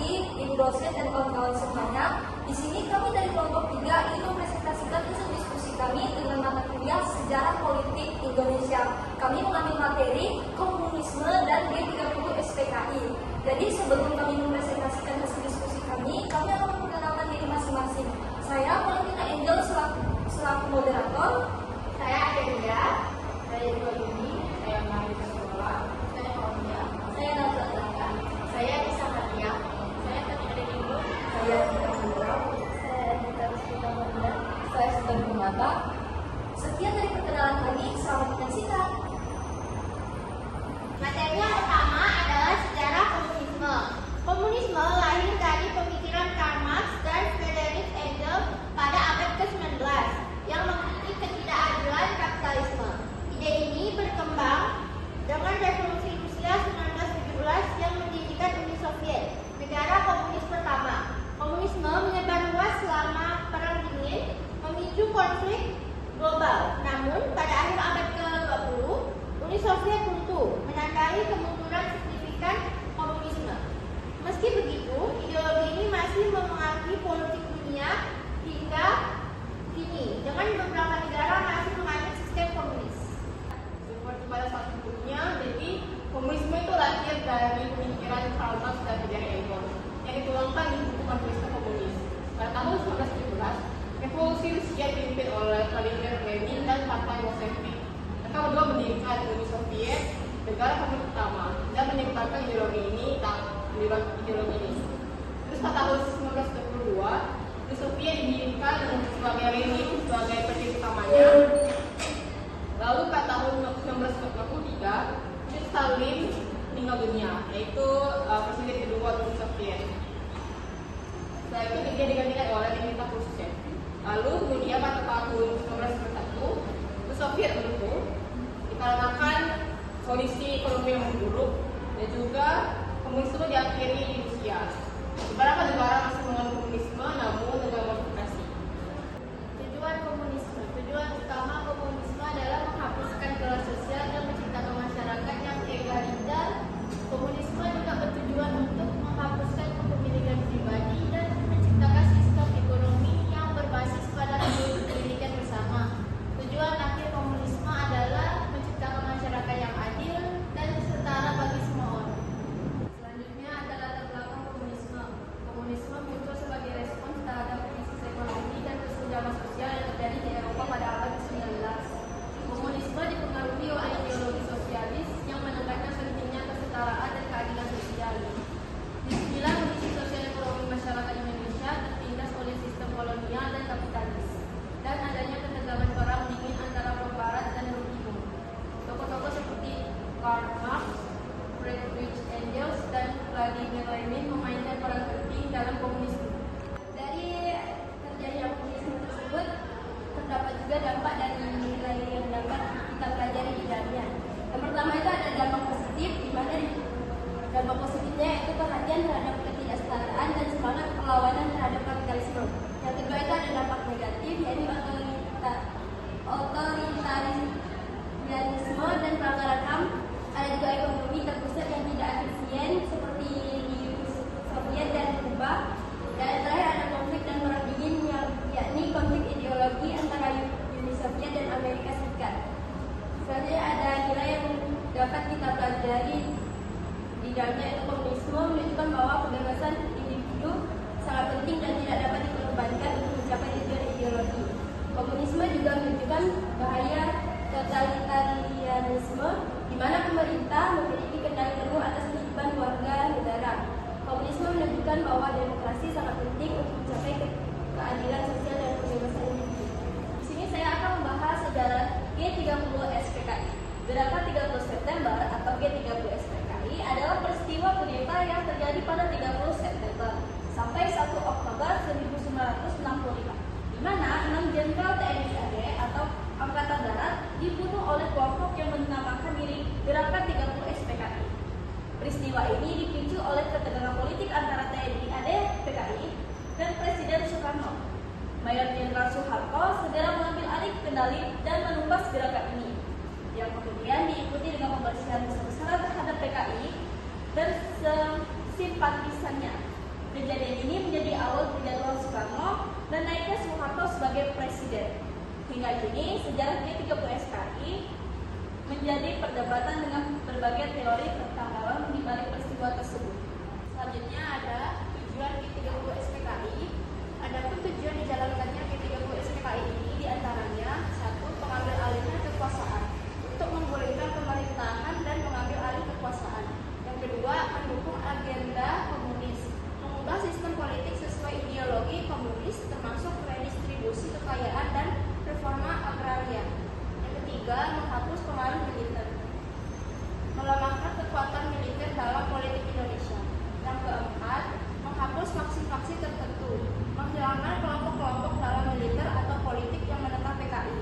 pagi, Ibu dosen dan kawan-kawan semuanya. Di sini kami dari kelompok 3 ingin mempresentasikan hasil diskusi kami dengan mata kuliah Sejarah Politik Indonesia. Kami mengambil materi komunisme dan G30 SPKI. Jadi sebelum kami mempresentasikan hasil diskusi kami akan memperkenalkan diri masing-masing. Saya Valentina Angel selaku moderator. Saya Adelia. Saya juga Yuni. Saya Marisa Sekolah. Saya Aulia. Saya Nazar Laka. Saya Bisa Maria. Saya Katina Ibu. Saya Dita Sandra. Saya Dita Sandra. Saya Sudan Kumata. Sekian dari perkenalan kami, selamat menyaksikan. Materi yang pertama adalah sejarah komunisme. Komunisme lahir dari pemikiran Karl Marx dan Friedrich Engels pada abad ke-19 yang mengkritik ketidakadilan kapitalisme. Ide ini berkembang dengan revolusi Rusia 1917 yang mendirikan Uni Soviet, negara komunis pertama. Komunisme menyebar luas selama Perang Dingin, memicu konflik global. Namun, pada akhir abad ke-20, Uni Soviet runtuh, menandai kemunduran signifikan komunisme. Meski begitu, ideologi ini masih memengaruhi politik dunia hingga kini, dengan beberapa negara masih menganut sistem komunis. Seperti pada saat sebelumnya, jadi komunisme itu lahir dari pemikiran Karl Marx dan Friedrich Engels yang dituangkan di buku Manifesto Komunis. Pada tahun 1917, revolusi Rusia dipimpin oleh Vladimir Lenin dan Partai Bolshevik. Mereka berdua mendirikan Uni Soviet, negara komunis pertama, dan menyebarkan ideologi ini. Terus pada tahun 1922, Uni Soviet didirikan sebagai Lenin sebagai pendiri utamanya. Lalu pada tahun 1953, Stalin meninggal dunia, yaitu presiden kedua Uni Soviet. Setelah itu dia digantikan oleh Nikita Khrushchev. Lalu kemudian pada tahun 1991, Uni Soviet runtuh dikarenakan kondisi ekonomi yang memburuk dan juga komunisme diakhiri di Rusia. Beberapa negara masih menganut komunisme namun dengan modifikasi. Tujuan komunisme. Tujuan utama komunisme adalah menghapuskan kelas sosial dan menciptakan masyarakat yang egaliter. Komunisme juga bertujuan untuk menghapuskan kepemilikan pribadi dan menciptakan sistem ekonomi yang berbasis pada pendidikan bersama. Tujuan akhir komunisme adalah menciptakan masyarakat yang adil dan setara bagi semua orang. Selanjutnya adalah latar belakang komunisme. Komunisme muncul sebagai respons terhadap krisis ekonomi dan kesenjangan sosial yang terjadi di Eropa pada abad ke-19. Komunisme dipengaruhi oleh ideologi sosialis yang menekankan pentingnya kesetaraan dan keadilan sosial. Disinilah kondisi sosial ekonomi masyarakat Indonesia tertindas oleh sistem kolonial dan kapitalis dan adanya ketegangan perang dingin antara blok barat dan blok timur. Tokoh-tokoh seperti Karl Marx, Friedrich Engels, dan Vladimir Lenin memainkan peran penting dalam komunisme. Dari terjadinya komunisme tersebut terdapat juga dampak dari nilai yang dapat kita pelajari di dalamnya. Yang pertama itu ada dampak positif, di mana dampak positifnya yaitu perhatian terhadap ketidaksetaraan dan semangat perlawanan terhadap kapitalisme. Yang kedua itu ada dampak negatif, yaitu otoritarianisme dan pelanggaran HAM. Ada juga ekonomi terpusat yang tidak efisien seperti di Soviet dan Kuba. Dan yang terakhir ada konflik dan perang dingin, yakni konflik ideologi antara Uni Soviet dan Amerika Serikat. Selanjutnya ada nilai yang dapat kita pelajari di dalamnya, yaitu komunisme menunjukkan bahwa kebebasan individu sangat penting dan tidak dapat dikorbankan untuk mencapai tujuan ideologi. Komunisme juga menunjukkan bahaya totalitarianisme, di mana pemerintah memiliki kendali penuh atas kehidupan warga negara. Komunisme menunjukkan bahwa demokrasi sangat penting untuk mencapai keadilan sosial dan kebebasan individu. Di sini saya akan membahas sejarah G30 SPKI. Gerakan 30 September atau G30 SPKI adalah peristiwa kudeta yang terjadi pada 30 September sampai 1 Oktober 1965, di mana 6 jenderal TNI AD atau Angkatan Darat dibunuh oleh kelompok yang menamakan diri Gerakan 30 SPKI. Peristiwa ini dipicu oleh ketegangan politik antara TNI AD PKI dan Presiden Soekarno. Mayor Jenderal Soeharto segera mengambil alih kendali dan menumpas gerakan ini, yang kemudian diikuti dengan pembersihan besar-besaran terhadap PKI dan simpatisannya. Presiden. Hingga kini, sejarah G30 SKI menjadi perdebatan dengan berbagai teori tentang dalam di balik peristiwa tersebut. Selanjutnya ada tujuan G30 SPKI. Adapun tujuan dijalankannya G30 SPKI ini diantaranya: satu, pengambil alihnya kekuasaan untuk memulihkan pemerintahan dan mengambil alih kekuasaan. Yang kedua, mendukung agenda komunis, mengubah sistem politik sesuai ideologi komunis termasuk redistribusi kekayaan dan reforma agraria. Yang ketiga, menghapus pengaruh militer, melemahkan kekuatan militer dalam politik Indonesia. Yang keempat, menghapus faksi-faksi tertentu, menghilangkan kelompok-kelompok dalam militer atau politik yang menentang PKI.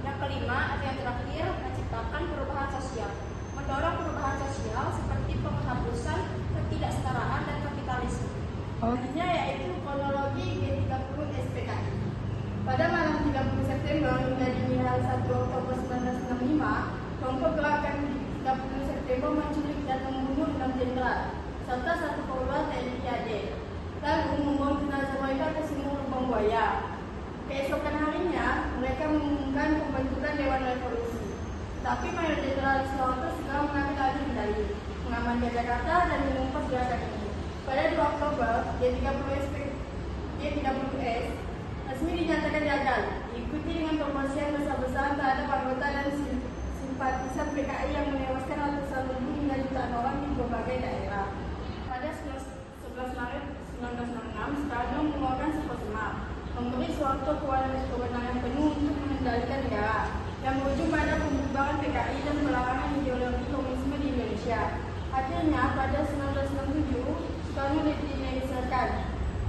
Yang kelima, atau yang terakhir, menciptakan perubahan sosial, mendorong perubahan sosial seperti penghapusan ketidaksetaraan dan kapitalisme. Selanjutnya yaitu kronologi G30 SPKI. Pada malam 30 September hingga dini hari 1 Oktober 1965, kelompok gerakan 30 September menculik dan membunuh 6 jenderal serta 1 perwira TNI AD, lalu membuang jenazah mereka ke sumur lubang buaya. Keesokan harinya, mereka mengumumkan pembentukan Dewan Revolusi. Tapi Mayor Jenderal Soeharto segera mengambil alih kendali, mengamankan Jakarta dan mengumpas gerakan ini. Pada 2 Oktober, G30S resmi dinyatakan gagal, diikuti dengan pembersihan besar-besaran terhadap anggota dan simpatisan PKI yang menewaskan ratusan ribu hingga jutaan orang di berbagai daerah. Pada 11 Maret 1966, Soekarno mengeluarkan Sumpah Semar, memberi Soeharto kewenangan penuh untuk mengendalikan negara, yang berujung pada pembubaran PKI dan pelarangan ideologi komunisme di Indonesia. Akhirnya, pada 1967, Soekarno didinamisakan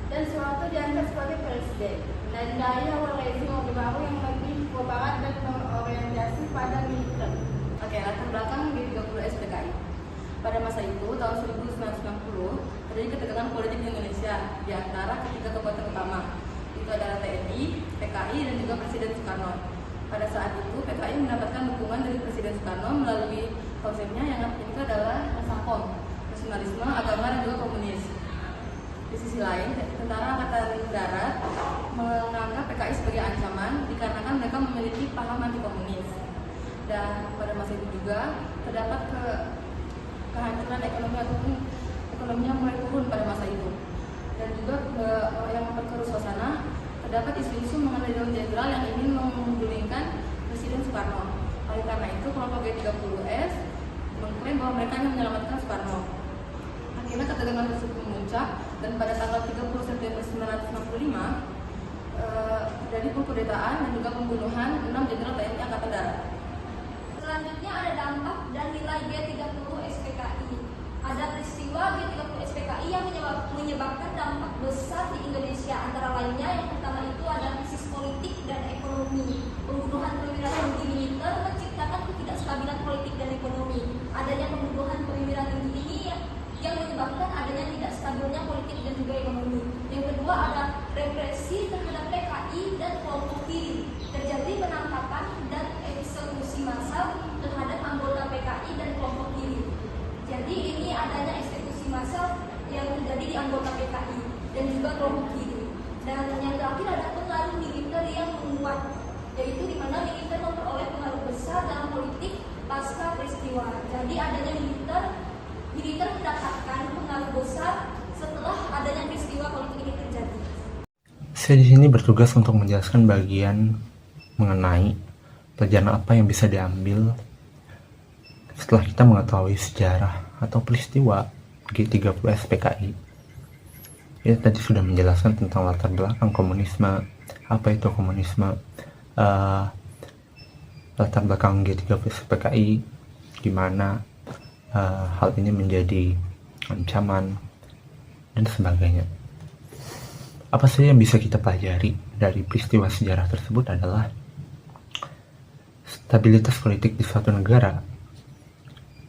dan Soeharto diangkat sebagai presiden. Dan dari awal rezim Orde Baru yang lebih pro-barat dan berorientasi pada militer. Oke, latar belakang G30 SPKI. Pada masa itu, tahun 1990, terjadi ketegangan politik di Indonesia di antara ketiga kekuatan utama. Itu adalah TNI, PKI, dan juga Presiden Soekarno. Pada saat itu, PKI mendapatkan dukungan dari Presiden Soekarno melalui konsepnya yang itu adalah Nasakom, nasionalisme, agama, dan juga komunis. Di sisi lain, Tentara Angkatan Darat menganggap PKI sebagai ancaman dikarenakan mereka memiliki paham anti komunis. Dan pada masa itu juga terdapat kehancuran ekonomi ataupun ekonominya mulai turun pada masa itu. Dan juga yang memperkeruh suasana, terdapat isu-isu mengenai Dewan Jenderal yang ingin menggulingkan Presiden Soekarno. Oleh karena itu, kelompok G30S mengklaim bahwa mereka ingin menyelamatkan Soekarno. Akhirnya ketegangan tersebut memuncak dan pada tanggal 30 September 1965 terjadi pengkudetaan dan juga pembunuhan 6 jenderal TNI Angkatan Darat. Selanjutnya ada dampak dan nilai G30 SPKI. Ada peristiwa G30 SPKI yang menyebabkan dampak besar di Indonesia. Antara lainnya yang pertama itu ada krisis politik dan ekonomi. Pembunuhan perwira tinggi militer menciptakan ketidakstabilan politik dan ekonomi. Adanya pembunuhan perwira tinggi ini yang menyebabkan adanya tidak stabilnya politik dan juga ekonomi. Yang kedua ada represi terhadap PKI dan kelompok kiri. Terjadi penangkapan dan eksekusi massal terhadap anggota PKI dan kelompok kiri. Jadi ini adanya eksekusi massal yang terjadi di anggota PKI dan juga kelompok kiri. Dan yang terakhir ada pengaruh militer yang menguat, yaitu di mana militer memperoleh pengaruh besar dalam politik pasca peristiwa. Jadi adanya militer mendapatkan pengaruh besar setelah adanya peristiwa politik ini terjadi. Saya di sini bertugas untuk menjelaskan bagian mengenai pelajaran apa yang bisa diambil setelah kita mengetahui sejarah atau peristiwa G30 SPKI. Ya, tadi sudah menjelaskan tentang latar belakang komunisme, apa itu komunisme, latar belakang G30 SPKI, gimana hal ini menjadi ancaman dan sebagainya. Apa saja yang bisa kita pelajari dari peristiwa sejarah tersebut adalah stabilitas politik di suatu negara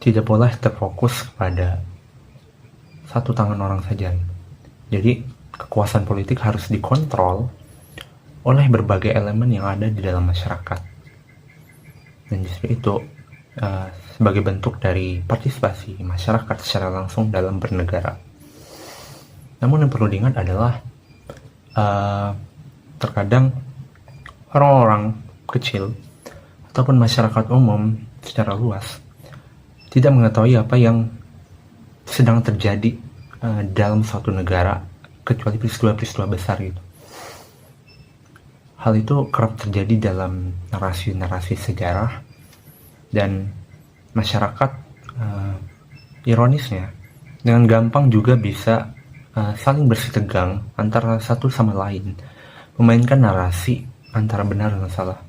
tidak boleh terfokus pada satu tangan orang saja. Jadi kekuasaan politik harus dikontrol oleh berbagai elemen yang ada di dalam masyarakat. Dan justru itu sebagai bentuk dari partisipasi masyarakat secara langsung dalam bernegara. Namun yang perlu diingat adalah terkadang orang-orang kecil ataupun masyarakat umum secara luas tidak mengetahui apa yang sedang terjadi dalam suatu negara, kecuali peristiwa-peristiwa besar gitu. Hal itu kerap terjadi dalam narasi-narasi sejarah, dan masyarakat ironisnya dengan gampang juga bisa saling bersih tegang antara satu sama lain, memainkan narasi antara benar dan salah.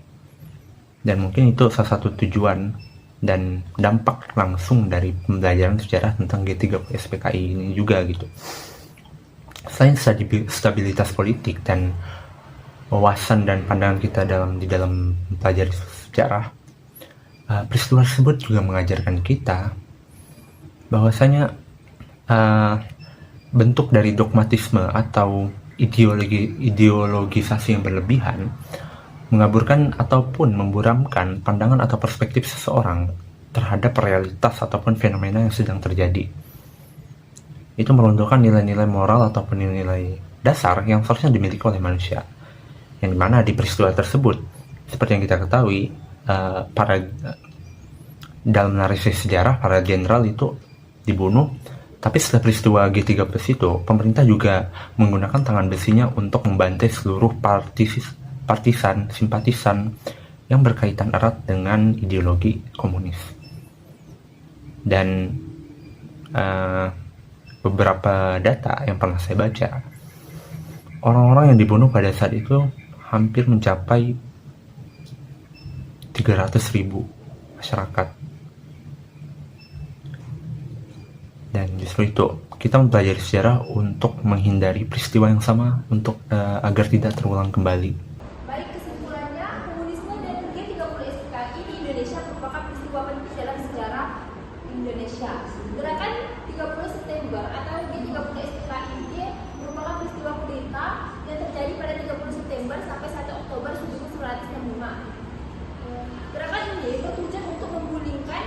Dan mungkin itu salah satu tujuan dan dampak langsung dari pembelajaran sejarah tentang G30 SPKI ini juga gitu. Selain stabilitas politik dan wawasan dan pandangan kita di dalam mempelajari sejarah, peristiwa tersebut juga mengajarkan kita bahwasanya bentuk dari dogmatisme atau ideologisasi yang berlebihan mengaburkan ataupun memburamkan pandangan atau perspektif seseorang terhadap realitas ataupun fenomena yang sedang terjadi. Itu meruntuhkan nilai-nilai moral ataupun nilai-nilai dasar yang seharusnya dimiliki oleh manusia. Yang dimana di peristiwa tersebut, seperti yang kita ketahui, dalam narasi sejarah para jenderal itu dibunuh, tapi setelah peristiwa G30 itu, pemerintah juga menggunakan tangan besinya untuk membantai seluruh simpatisan yang berkaitan erat dengan ideologi komunis. Dan beberapa data yang pernah saya baca, orang-orang yang dibunuh pada saat itu hampir mencapai 300.000 masyarakat. Dan justru itu kita mempelajari sejarah untuk menghindari peristiwa yang sama, untuk agar tidak terulang kembali. Baik, kesimpulannya, komunisme dan G30 SPKI di Indonesia merupakan peristiwa penting dalam sejarah Indonesia. Gerakan 30 September atau G30 SPKI ini merupakan peristiwa kudeta yang terjadi pada 30 September sampai 1 Oktober 1965. Gerakan ini bertujuan untuk menggulingkan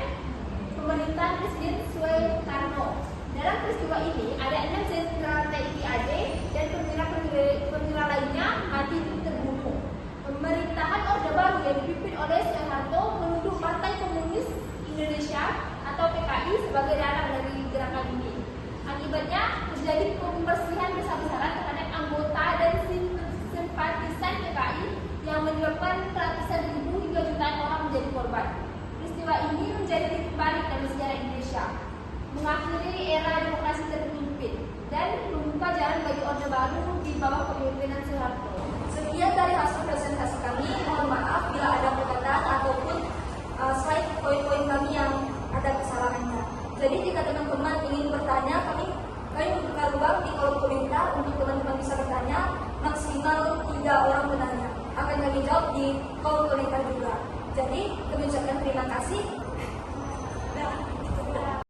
pemerintahan Presiden Soekarno. Dalam peristiwa ini ada 6 jenderal TNI AD dan perwira lainnya mati terbunuh. Pemerintahan Orde Baru yang dipimpin oleh Soeharto menuduh Partai Komunis Indonesia atau PKI sebagai dalang dari gerakan ini. Akibatnya terjadi pembersihan besar-besaran terhadap anggota dan simpatisan PKI yang menyebabkan ratusan ribu hingga jutaan orang menjadi korban. Peristiwa ini menjadi titik balik dalam sejarah Indonesia, mengakhiri era demokrasi terpimpin dan membuka jalan bagi Orde Baru di bawah kepemimpinan Soeharto. Sekian dari hasil presentasi kami. Mohon maaf bila ada perkataan ataupun slide poin-poin kami yang ada kesalahannya. Jadi jika teman-teman ingin bertanya, kami membuka ruang di kolom komentar untuk teman-teman bisa bertanya. Maksimal 3 orang penanya akan kami jawab di kolom komentar juga. Jadi kami ucapkan terima kasih.